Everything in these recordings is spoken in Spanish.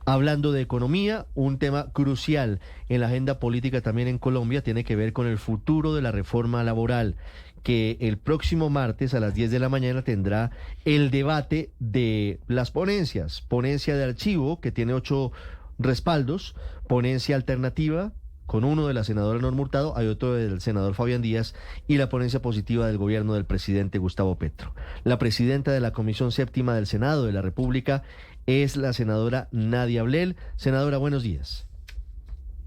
Hablando de economía, un tema crucial en la agenda política también en Colombia tiene que ver con el futuro de la reforma laboral, que el próximo martes a las 10 de la mañana tendrá el debate de las ponencias. Ponencia de archivo, que tiene 8 respaldos, ponencia alternativa, con uno de la senadora Norma Hurtado, hay otro del senador Fabián Díaz, y la ponencia positiva del gobierno del presidente Gustavo Petro. La presidenta de la Comisión Séptima del Senado de la República es la senadora Nadia Ablel. Senadora, buenos días.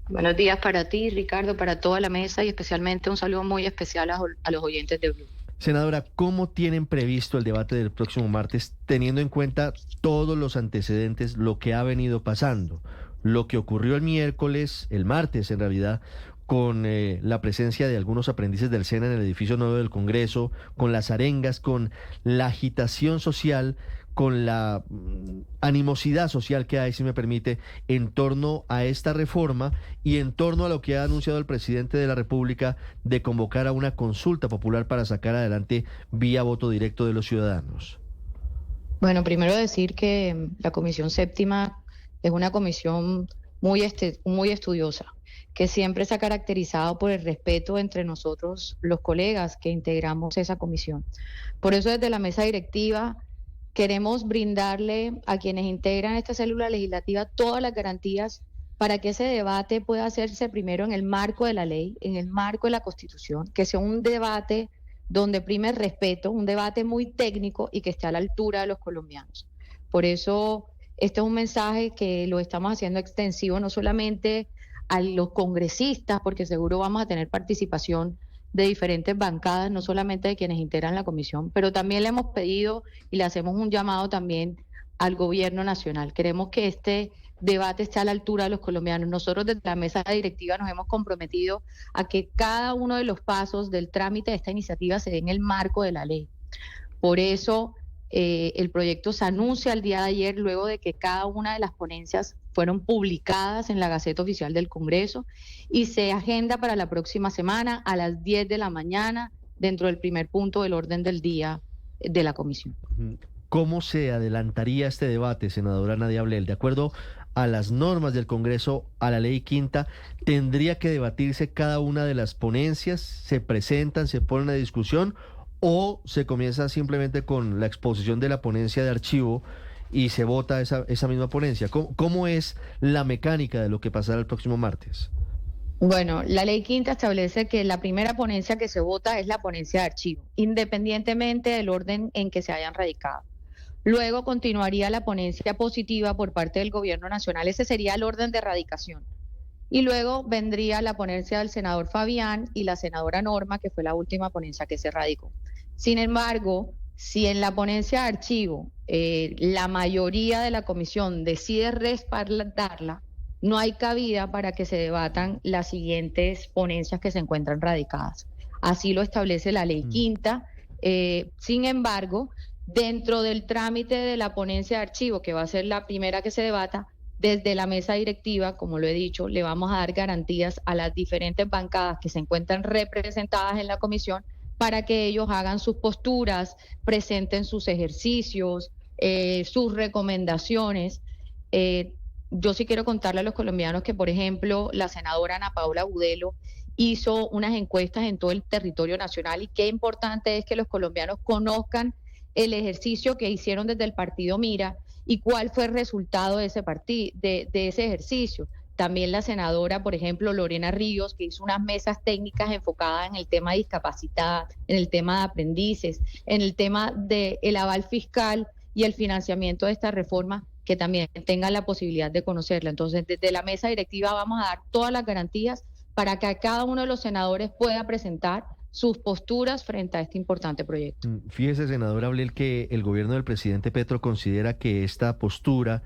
Buenos días para ti, Ricardo, para toda la mesa y especialmente un saludo muy especial a los oyentes de Blue. Senadora, ¿cómo tienen previsto el debate del próximo martes, teniendo en cuenta todos los antecedentes, lo que ha venido pasando, lo que ocurrió el martes en realidad, con la presencia de algunos aprendices del SENA en el edificio nuevo del Congreso, con las arengas, con la agitación social, con la animosidad social que hay, si me permite, en torno a esta reforma y en torno a lo que ha anunciado el presidente de la República de convocar a una consulta popular para sacar adelante vía voto directo de los ciudadanos? Bueno, primero decir que la Comisión Séptima es una comisión muy estudiosa, que siempre se ha caracterizado por el respeto entre nosotros, los colegas que integramos esa comisión. Por eso, desde la mesa directiva, queremos brindarle a quienes integran esta célula legislativa todas las garantías para que ese debate pueda hacerse primero en el marco de la ley, en el marco de la Constitución, que sea un debate donde prime el respeto, un debate muy técnico y que esté a la altura de los colombianos. Por eso, este es un mensaje que lo estamos haciendo extensivo no solamente a los congresistas, porque seguro vamos a tener participación de diferentes bancadas, no solamente de quienes integran la comisión, pero también le hemos pedido y le hacemos un llamado también al gobierno nacional. Queremos que este debate esté a la altura de los colombianos. Nosotros desde la mesa directiva nos hemos comprometido a que cada uno de los pasos del trámite de esta iniciativa se dé en el marco de la ley. Por eso el proyecto se anuncia el día de ayer, luego de que cada una de las ponencias fueron publicadas en la Gaceta Oficial del Congreso, y se agenda para la próxima semana a las 10 de la mañana dentro del primer punto del orden del día de la comisión. ¿Cómo se adelantaría este debate, senadora Nadia Ablel? De acuerdo a las normas del Congreso, a la ley quinta, ¿tendría que debatirse cada una de las ponencias? ¿Se presentan, se ponen a discusión o se comienza simplemente con la exposición de la ponencia de archivo y se vota esa misma ponencia? ¿Cómo es la mecánica de lo que pasará el próximo martes? Bueno, la ley quinta establece que la primera ponencia que se vota es la ponencia de archivo, independientemente del orden en que se hayan radicado. Luego continuaría la ponencia positiva por parte del gobierno nacional, ese sería el orden de radicación. Y luego vendría la ponencia del senador Fabián y la senadora Norma, que fue la última ponencia que se radicó. Sin embargo, si en la ponencia de archivo la mayoría de la comisión decide respaldarla, no hay cabida para que se debatan las siguientes ponencias que se encuentran radicadas. Así lo establece la ley quinta. Sin embargo, dentro del trámite de la ponencia de archivo, que va a ser la primera que se debata, desde la mesa directiva, como lo he dicho, le vamos a dar garantías a las diferentes bancadas que se encuentran representadas en la comisión para que ellos hagan sus posturas, presenten sus ejercicios, sus recomendaciones. Yo sí quiero contarle a los colombianos que, por ejemplo, la senadora Ana Paula Budelo hizo unas encuestas en todo el territorio nacional, y qué importante es que los colombianos conozcan el ejercicio que hicieron desde el partido Mira y cuál fue el resultado de ese ejercicio. También la senadora, por ejemplo, Lorena Ríos, que hizo unas mesas técnicas enfocadas en el tema de discapacidad, en el tema de aprendices, en el tema del aval fiscal y el financiamiento de esta reforma, que también tengan la posibilidad de conocerla. Entonces, desde la mesa directiva vamos a dar todas las garantías para que cada uno de los senadores pueda presentar sus posturas frente a este importante proyecto. Fíjese, senadora Ablel, que el gobierno del presidente Petro considera que esta postura,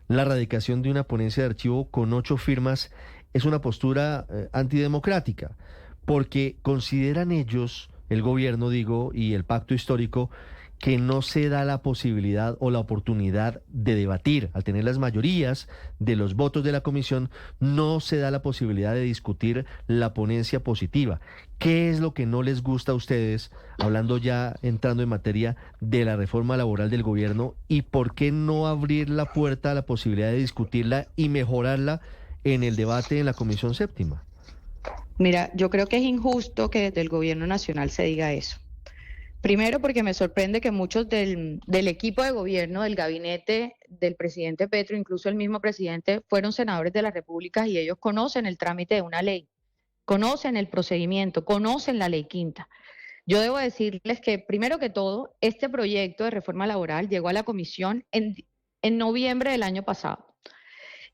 la radicación de una ponencia de archivo con 8 firmas, es una postura antidemocrática, porque consideran ellos, el gobierno digo, y el pacto histórico, que no se da la posibilidad o la oportunidad de debatir. Al tener las mayorías de los votos de la comisión, no se da la posibilidad de discutir la ponencia positiva. ¿Qué es lo que no les gusta a ustedes, hablando ya, entrando en materia de la reforma laboral del gobierno, y por qué no abrir la puerta a la posibilidad de discutirla y mejorarla en el debate en la Comisión Séptima? Mira, yo creo que es injusto que desde el gobierno nacional se diga eso. Primero, porque me sorprende que muchos del equipo de gobierno, del gabinete del presidente Petro, incluso el mismo presidente, fueron senadores de la República y ellos conocen el trámite de una ley, conocen el procedimiento, conocen la ley quinta. Yo debo decirles que, primero que todo, este proyecto de reforma laboral llegó a la comisión en noviembre del año pasado.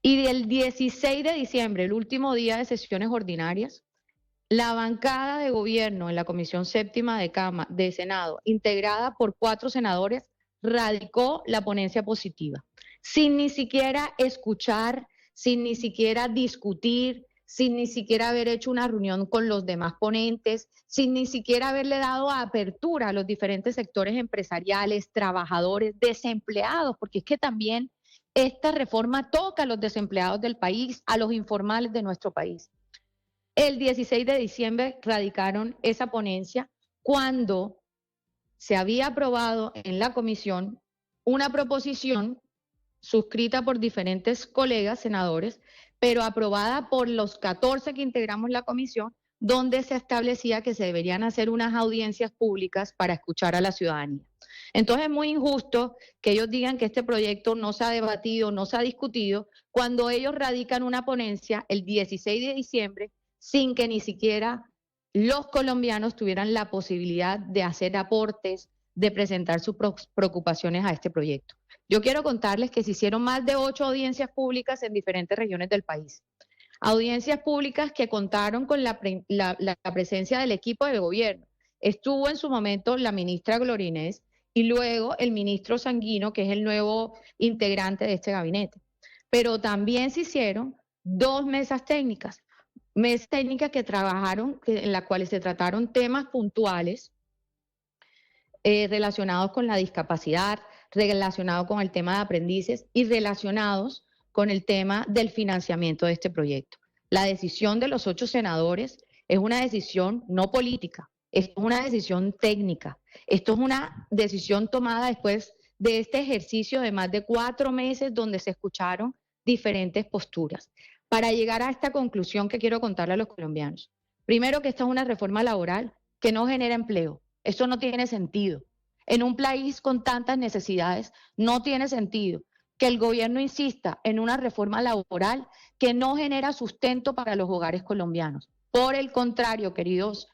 Y del 16 de diciembre, el último día de sesiones ordinarias, la bancada de gobierno en la Comisión Séptima de Senado, integrada por 4 senadores, radicó la ponencia positiva, sin ni siquiera escuchar, sin ni siquiera discutir, sin ni siquiera haber hecho una reunión con los demás ponentes, sin ni siquiera haberle dado apertura a los diferentes sectores empresariales, trabajadores, desempleados, porque es que también esta reforma toca a los desempleados del país, a los informales de nuestro país. El 16 de diciembre radicaron esa ponencia cuando se había aprobado en la comisión una proposición suscrita por diferentes colegas senadores, pero aprobada por los 14 que integramos la comisión, donde se establecía que se deberían hacer unas audiencias públicas para escuchar a la ciudadanía. Entonces es muy injusto que ellos digan que este proyecto no se ha debatido, no se ha discutido, cuando ellos radican una ponencia el 16 de diciembre sin que ni siquiera los colombianos tuvieran la posibilidad de hacer aportes, de presentar sus preocupaciones a este proyecto. Yo quiero contarles que se hicieron más de 8 audiencias públicas en diferentes regiones del país. Audiencias públicas que contaron con la presencia del equipo de gobierno. Estuvo en su momento la ministra Gloria Inés y luego el ministro Sanguino, que es el nuevo integrante de este gabinete. Pero también se hicieron 2 mesas técnicas que trabajaron, en las cuales se trataron temas puntuales relacionados con la discapacidad, relacionados con el tema de aprendices y relacionados con el tema del financiamiento de este proyecto. La decisión de los 8 senadores es una decisión no política, es una decisión técnica. Esto es una decisión tomada después de este ejercicio de más de 4 meses donde se escucharon diferentes posturas, para llegar a esta conclusión que quiero contarle a los colombianos. Primero, que esta es una reforma laboral que no genera empleo. Eso no tiene sentido. En un país con tantas necesidades, no tiene sentido que el gobierno insista en una reforma laboral que no genera sustento para los hogares colombianos. Por el contrario, queridos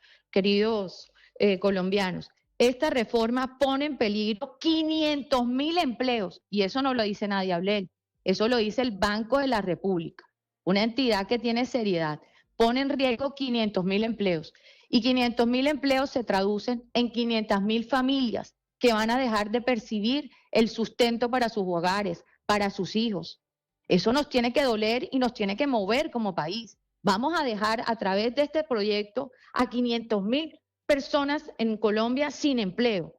colombianos, esta reforma pone en peligro 500.000 empleos, y eso no lo dice Nadia Ablel, eso lo dice el Banco de la República, una entidad que tiene seriedad. Pone en riesgo 500.000 empleos, y 500.000 empleos se traducen en 500.000 familias que van a dejar de percibir el sustento para sus hogares, para sus hijos. Eso nos tiene que doler y nos tiene que mover como país. Vamos a dejar a través de este proyecto a 500.000 personas en Colombia sin empleo.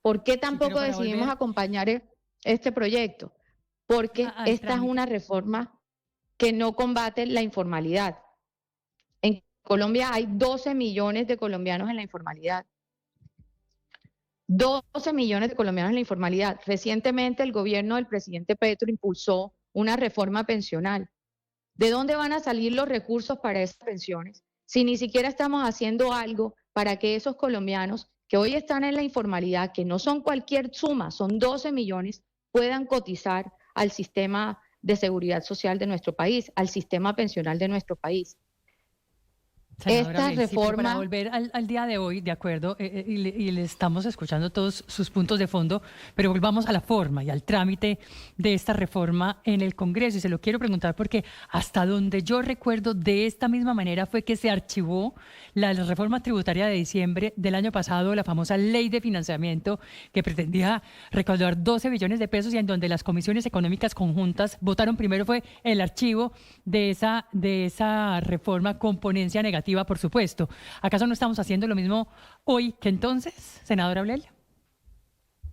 ¿Por qué tampoco decidimos acompañar este proyecto? Porque esta es una reforma que no combate la informalidad. En Colombia hay 12 millones de colombianos en la informalidad. 12 millones de colombianos en la informalidad. Recientemente el gobierno del presidente Petro impulsó una reforma pensional. ¿De dónde van a salir los recursos para esas pensiones? Si ni siquiera estamos haciendo algo para que esos colombianos que hoy están en la informalidad, que no son cualquier suma, son 12 millones, puedan cotizar al sistema de seguridad social de nuestro país, al sistema pensional de nuestro país. Senadora Ablel, sí, para volver al día de hoy, de acuerdo, y le estamos escuchando todos sus puntos de fondo, pero volvamos a la forma y al trámite de esta reforma en el Congreso. Y se lo quiero preguntar porque hasta donde yo recuerdo, de esta misma manera fue que se archivó la reforma tributaria de diciembre del año pasado, la famosa ley de financiamiento que pretendía recaudar 12 billones de pesos, y en donde las comisiones económicas conjuntas votaron primero fue el archivo de esa reforma con ponencia negativa, por supuesto. ¿Acaso no estamos haciendo lo mismo hoy que entonces, senadora Ablel?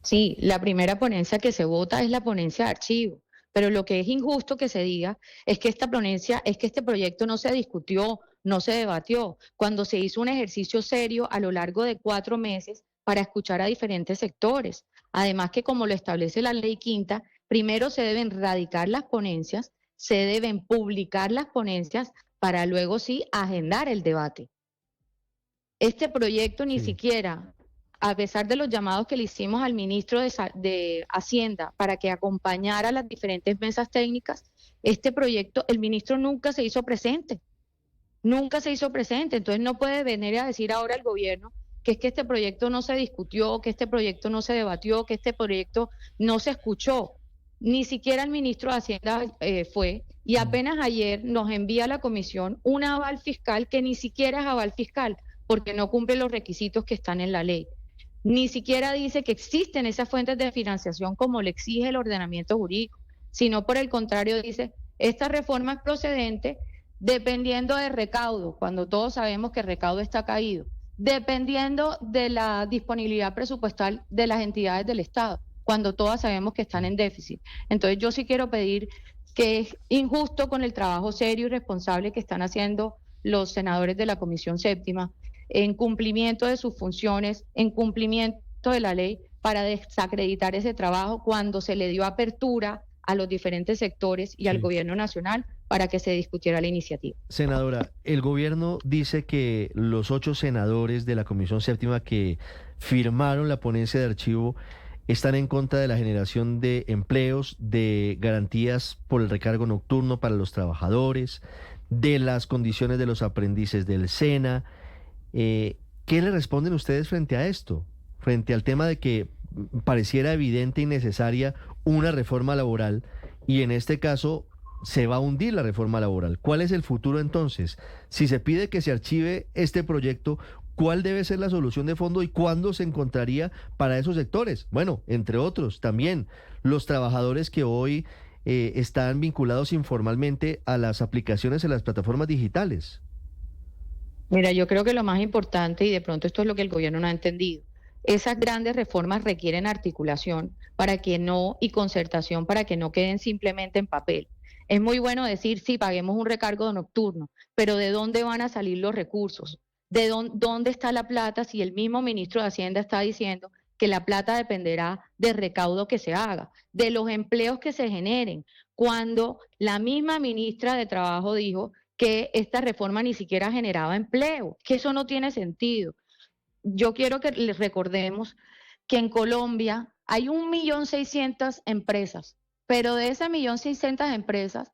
Sí, la primera ponencia que se vota es la ponencia de archivo, pero lo que es injusto que se diga es que este proyecto no se discutió, no se debatió, cuando se hizo un ejercicio serio a lo largo de 4 meses para escuchar a diferentes sectores. Además que como lo establece la ley quinta, primero se deben radicar las ponencias, se deben publicar las ponencias para luego sí agendar el debate. Este proyecto ni Sí. siquiera, a pesar de los llamados que le hicimos al ministro de Hacienda para que acompañara las diferentes mesas técnicas, este proyecto, el ministro nunca se hizo presente, nunca se hizo presente. Entonces no puede venir a decir ahora el gobierno que es que este proyecto no se discutió, que este proyecto no se debatió, que este proyecto no se escuchó. Ni siquiera el ministro de Hacienda fue, y apenas ayer nos envía a la comisión un aval fiscal que ni siquiera es aval fiscal, porque no cumple los requisitos que están en la ley. Ni siquiera dice que existen esas fuentes de financiación como le exige el ordenamiento jurídico, sino por el contrario dice, esta reforma es procedente dependiendo de recaudo, cuando todos sabemos que el recaudo está caído, dependiendo de la disponibilidad presupuestal de las entidades del Estado, cuando todas sabemos que están en déficit. Entonces yo sí quiero pedir que es injusto con el trabajo serio y responsable que están haciendo los senadores de la Comisión Séptima, en cumplimiento de sus funciones, en cumplimiento de la ley, para desacreditar ese trabajo cuando se le dio apertura a los diferentes sectores y al gobierno nacional para que se discutiera la iniciativa. Senadora, el gobierno dice que los 8 senadores de la Comisión Séptima que firmaron la ponencia de archivo están en contra de la generación de empleos, de garantías por el recargo nocturno para los trabajadores, de las condiciones de los aprendices del SENA. ¿Qué le responden ustedes frente a esto? Frente al tema de que pareciera evidente y necesaria una reforma laboral y en este caso se va a hundir la reforma laboral. ¿Cuál es el futuro entonces? Si se pide que se archive este proyecto, ¿cuál debe ser la solución de fondo y cuándo se encontraría para esos sectores? Bueno, entre otros, también los trabajadores que hoy están vinculados informalmente a las aplicaciones en las plataformas digitales. Mira, yo creo que lo más importante, y de pronto esto es lo que el gobierno no ha entendido, esas grandes reformas requieren articulación para que no, y concertación para que no queden simplemente en papel. Es muy bueno decir, sí, paguemos un recargo nocturno, pero ¿de dónde van a salir los recursos? ¿De dónde está la plata si el mismo ministro de Hacienda está diciendo que la plata dependerá del recaudo que se haga, de los empleos que se generen, cuando la misma ministra de Trabajo dijo que esta reforma ni siquiera generaba empleo, que eso no tiene sentido? Yo quiero que les recordemos que en Colombia hay 1.600.000 empresas, pero de esas 1.600.000 empresas,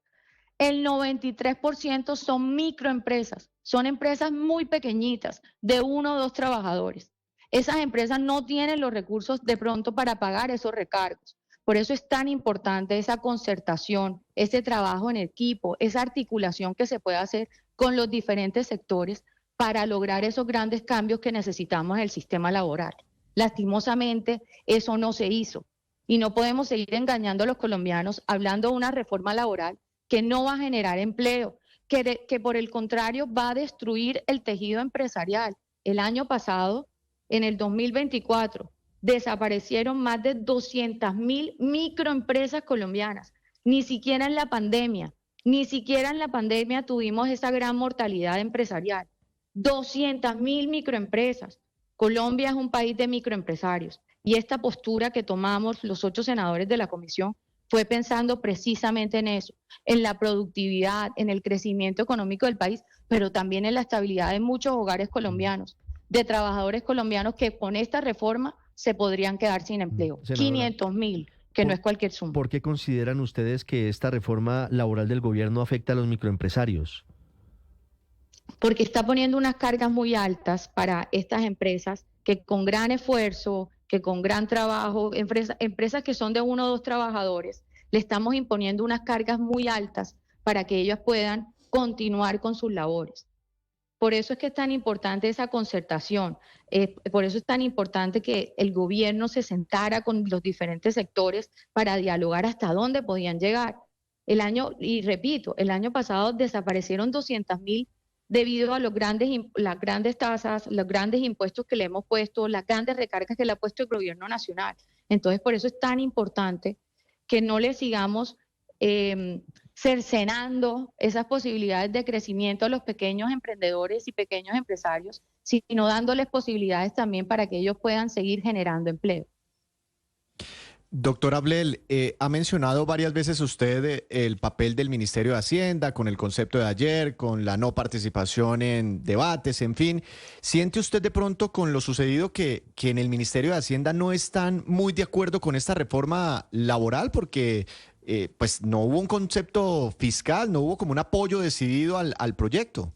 el 93% son microempresas, son empresas muy pequeñitas, de 1 o 2 trabajadores. Esas empresas no tienen los recursos de pronto para pagar esos recargos. Por eso es tan importante esa concertación, ese trabajo en equipo, esa articulación que se puede hacer con los diferentes sectores para lograr esos grandes cambios que necesitamos en el sistema laboral. Lastimosamente, eso no se hizo y no podemos seguir engañando a los colombianos hablando de una reforma laboral que no va a generar empleo, que por el contrario va a destruir el tejido empresarial. El año pasado, en el 2024, desaparecieron más de 200.000 microempresas colombianas. Ni siquiera en la pandemia tuvimos esa gran mortalidad empresarial. 200.000 microempresas. Colombia es un país de microempresarios y esta postura que tomamos los 8 senadores de la comisión fue pensando precisamente en eso, en la productividad, en el crecimiento económico del país, pero también en la estabilidad de muchos hogares colombianos, de trabajadores colombianos que con esta reforma se podrían quedar sin empleo. 500.000, que no es cualquier suma. ¿Por qué consideran ustedes que esta reforma laboral del gobierno afecta a los microempresarios? Porque está poniendo unas cargas muy altas para estas empresas que con gran esfuerzo, que con gran trabajo, empresas que son de 1 o 2 trabajadores, le estamos imponiendo unas cargas muy altas para que ellos puedan continuar con sus labores. Por eso es que es tan importante esa concertación, por eso es tan importante que el gobierno se sentara con los diferentes sectores para dialogar hasta dónde podían llegar. El año pasado desaparecieron 200.000 debido a las grandes tasas, los grandes impuestos que le hemos puesto, las grandes recargas que le ha puesto el gobierno nacional. Entonces, por eso es tan importante que no le sigamos cercenando esas posibilidades de crecimiento a los pequeños emprendedores y pequeños empresarios, sino dándoles posibilidades también para que ellos puedan seguir generando empleo. Doctor Ablel, ha mencionado varias veces usted el papel del Ministerio de Hacienda con el concepto de ayer, con la no participación en debates, en fin. ¿Siente usted de pronto con lo sucedido que en el Ministerio de Hacienda no están muy de acuerdo con esta reforma laboral? Porque pues no hubo un concepto fiscal, no hubo como un apoyo decidido al proyecto.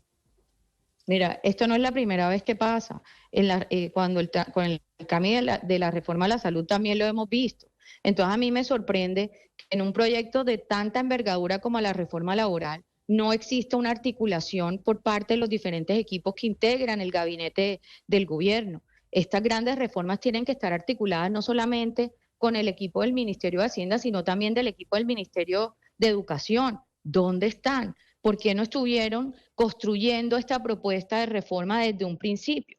Mira, esto no es la primera vez que pasa. Con el camino de la reforma a la salud también lo hemos visto. Entonces a mí me sorprende que en un proyecto de tanta envergadura como la reforma laboral no exista una articulación por parte de los diferentes equipos que integran el gabinete del gobierno. Estas grandes reformas tienen que estar articuladas no solamente con el equipo del Ministerio de Hacienda, sino también del equipo del Ministerio de Educación. ¿Dónde están? ¿Por qué no estuvieron construyendo esta propuesta de reforma desde un principio?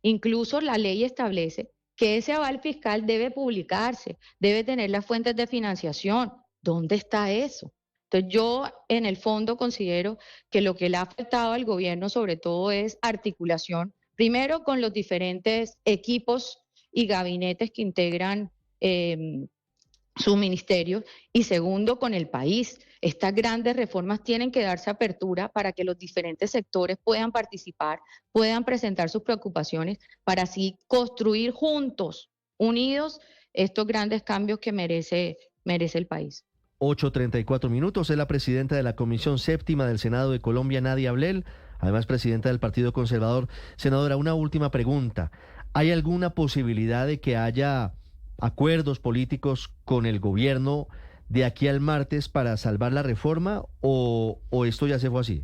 Incluso la ley establece que ese aval fiscal debe publicarse, debe tener las fuentes de financiación. ¿Dónde está eso? Entonces yo en el fondo considero que lo que le ha faltado al gobierno sobre todo es articulación, primero con los diferentes equipos y gabinetes que integran su ministerio y segundo con el país. Estas grandes reformas tienen que darse apertura para que los diferentes sectores puedan participar, puedan presentar sus preocupaciones para así construir juntos, unidos, estos grandes cambios que merece el país. 8:34 minutos. Es la presidenta de la Comisión Séptima del Senado de Colombia, Nadia Ablel, además presidenta del Partido Conservador. Senadora, una última pregunta. ¿Hay alguna posibilidad de que haya acuerdos políticos con el gobierno de aquí al martes para salvar la reforma o esto ya se fue así?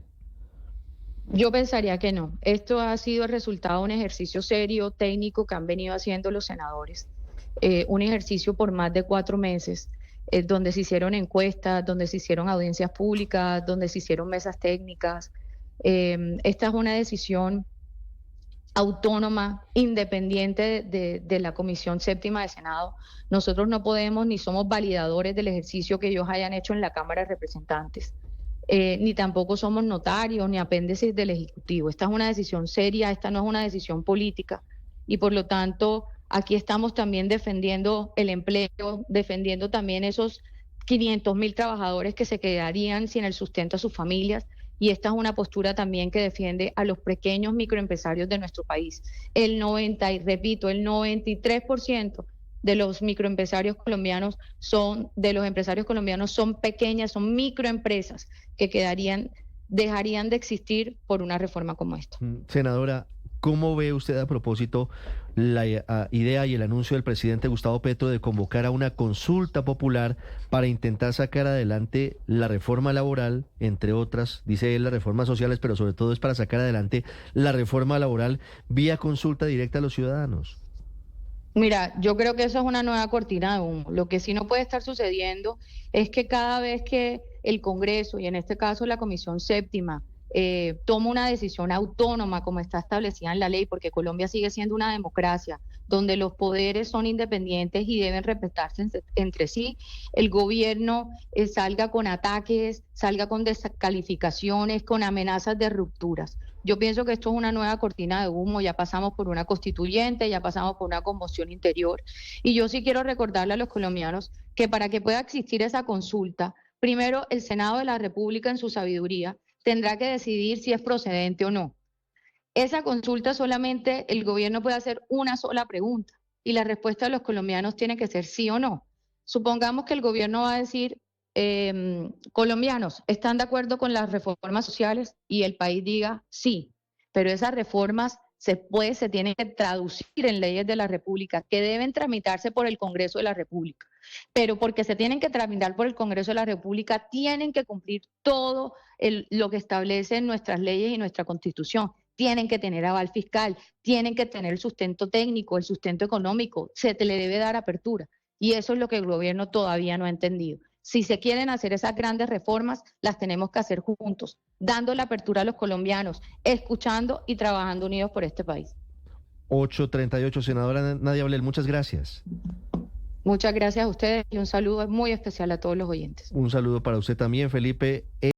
Yo pensaría que no. Esto ha sido el resultado de un ejercicio serio, técnico que han venido haciendo los senadores. Un ejercicio por más de 4 meses, donde se hicieron encuestas, donde se hicieron audiencias públicas, donde se hicieron mesas técnicas. Esta es una decisión autónoma, independiente de la Comisión Séptima del Senado. Nosotros no podemos ni somos validadores del ejercicio que ellos hayan hecho en la Cámara de Representantes, ni tampoco somos notarios ni apéndices del Ejecutivo. Esta es una decisión seria, esta no es una decisión política y por lo tanto aquí estamos también defendiendo el empleo, defendiendo también esos 500.000 trabajadores que se quedarían sin el sustento a sus familias. Y esta es una postura también que defiende a los pequeños microempresarios de nuestro país. El 93% de los microempresarios colombianos son pequeñas, son microempresas que dejarían de existir por una reforma como esta. Senadora, ¿cómo ve usted a propósito la idea y el anuncio del presidente Gustavo Petro de convocar a una consulta popular para intentar sacar adelante la reforma laboral, entre otras, dice él, las reformas sociales, pero sobre todo es para sacar adelante la reforma laboral vía consulta directa a los ciudadanos? Mira, yo creo que eso es una nueva cortina de humo. Lo que sí no puede estar sucediendo es que cada vez que el Congreso, y en este caso la Comisión Séptima, toma una decisión autónoma como está establecida en la ley, porque Colombia sigue siendo una democracia donde los poderes son independientes y deben respetarse entre sí, el gobierno salga con ataques, salga con descalificaciones, con amenazas de rupturas. Yo pienso que esto es una nueva cortina de humo, ya pasamos por una constituyente, ya pasamos por una conmoción interior y yo sí quiero recordarle a los colombianos que para que pueda existir esa consulta, primero el Senado de la República en su sabiduría tendrá que decidir si es procedente o no. Esa consulta solamente el gobierno puede hacer una sola pregunta y la respuesta de los colombianos tiene que ser sí o no. Supongamos que el gobierno va a decir, colombianos, ¿están de acuerdo con las reformas sociales? Y el país diga sí, pero esas reformas se tienen que traducir en leyes de la República que deben tramitarse por el Congreso de la República. Pero porque se tienen que tramitar por el Congreso de la República, tienen que cumplir todo lo que establecen nuestras leyes y nuestra Constitución. Tienen que tener aval fiscal, tienen que tener el sustento técnico, el sustento económico, se le debe dar apertura. Y eso es lo que el gobierno todavía no ha entendido. Si se quieren hacer esas grandes reformas, las tenemos que hacer juntos, dando la apertura a los colombianos, escuchando y trabajando unidos por este país. 8:38, senadora Nadia Ablel, muchas gracias. Muchas gracias a ustedes y un saludo muy especial a todos los oyentes. Un saludo para usted también, Felipe.